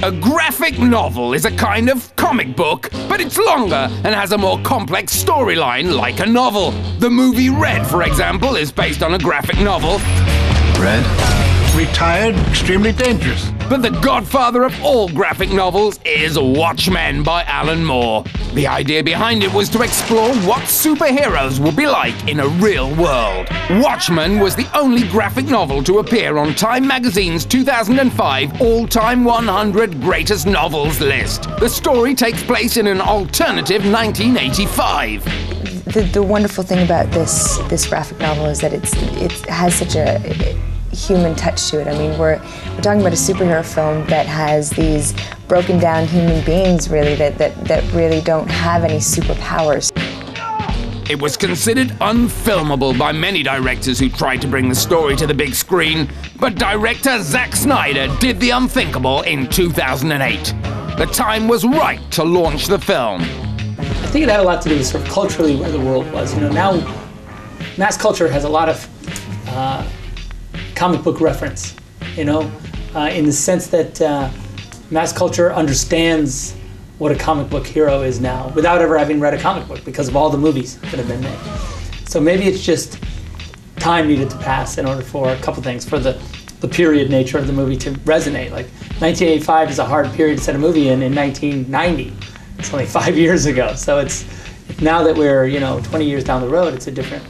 A graphic novel is a kind of comic book, but it's longer and has a more complex storyline like a novel. The movie Red, for example, is based on a graphic novel. Red? Retired, extremely dangerous. But the godfather of all graphic novels is Watchmen by Alan Moore. The idea behind it was to explore what superheroes would be like in a real world. Watchmen was the only graphic novel to appear on Time magazine's 2005 All-Time 100 Greatest Novels list. The story takes place in an alternative 1985. The wonderful thing about this graphic novel is that it has such a human touch to it. I mean, we're talking about a superhero film that has these broken down human beings, really, that really don't have any superpowers. It was considered unfilmable by many directors who tried to bring the story to the big screen, but director Zack Snyder did the unthinkable in 2008. The time was right to launch the film. I think it had a lot to do with sort of culturally where the world was. You know, now mass culture has a lot of comic book reference, you know, in the sense that mass culture understands what a comic book hero is now without ever having read a comic book because of all the movies that have been made. So maybe it's just time needed to pass in order for a couple things, for the period nature of the movie to resonate. Like 1985 is a hard period to set a movie in 1990. It's only 5 years ago. So it's now that we're, you know, 20 years down the road, it's a different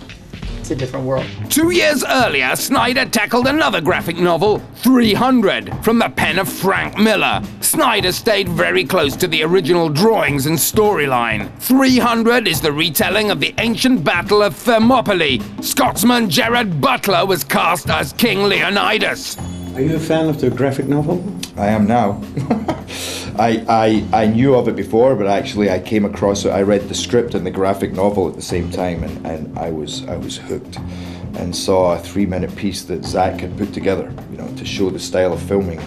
world. 2 years earlier, Snyder tackled another graphic novel, 300, from the pen of Frank Miller. Snyder stayed very close to the original drawings and storyline. 300 is the retelling of the ancient Battle of Thermopylae. Scotsman Gerard Butler was cast as King Leonidas. Are you a fan of the graphic novel? I am now. I knew of it before, but actually I came across it. I read the script and the graphic novel at the same time, and I was hooked, and saw a 3-minute piece that Zack had put together, you know, to show the style of filming.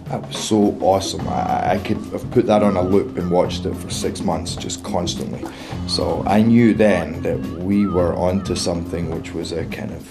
That was so awesome. I could have put that on a loop and watched it for 6 months, just constantly. So I knew then that we were onto something which was a kind of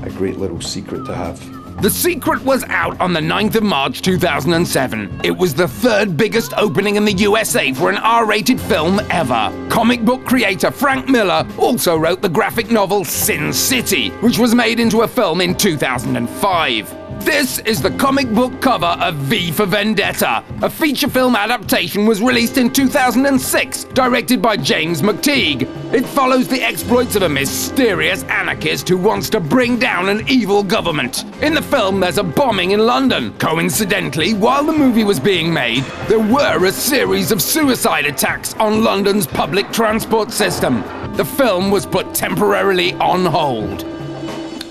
a great little secret to have. The Secret was out on the 9th of March 2007. It was the 3rd biggest opening in the USA for an R-rated film ever. Comic book creator Frank Miller also wrote the graphic novel Sin City, which was made into a film in 2005. This is the comic book cover of V for Vendetta. A feature film adaptation was released in 2006, directed by James McTeigue. It follows the exploits of a mysterious anarchist who wants to bring down an evil government. In the film, there's a bombing in London. Coincidentally, while the movie was being made, there were a series of suicide attacks on London's public transport system. The film was put temporarily on hold.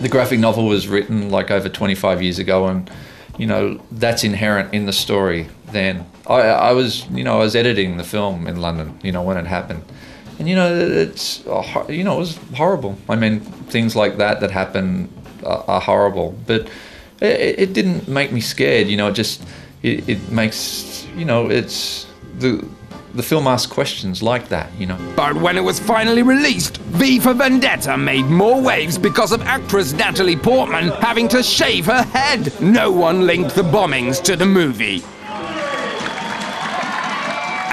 The graphic novel was written like over 25 years ago, and you know that's inherent in the story. Then I was editing the film in London, you know, when it happened, and you know it was horrible. I mean, things like that happen are horrible, but it didn't make me scared. You know, it makes, you know, it's the film asks questions like that, you know. But when it was finally released, V for Vendetta made more waves because of actress Natalie Portman having to shave her head. No one linked the bombings to the movie.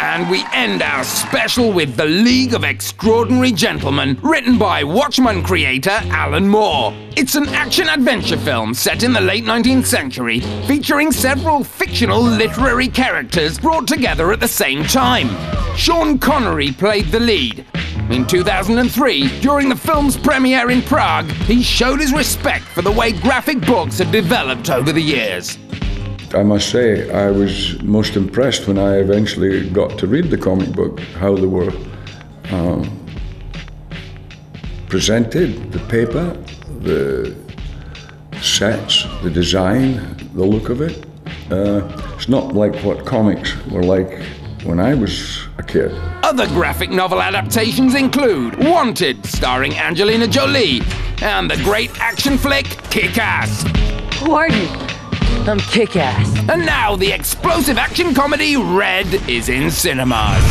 And we end our special with The League of Extraordinary Gentlemen, written by Watchmen creator Alan Moore. It's an action-adventure film set in the late 19th century, featuring several fictional literary characters brought together at the same time. Sean Connery played the lead. In 2003, during the film's premiere in Prague, he showed his respect for the way graphic books had developed over the years. I must say, I was most impressed when I eventually got to read the comic book, how they were presented, the paper, the sets, the design, the look of it. It's not like what comics were like when I was a kid. Other graphic novel adaptations include Wanted, starring Angelina Jolie, and the great action flick Kick-Ass. Pardon, I'm Kick-Ass. And now the explosive action comedy Red is in cinemas.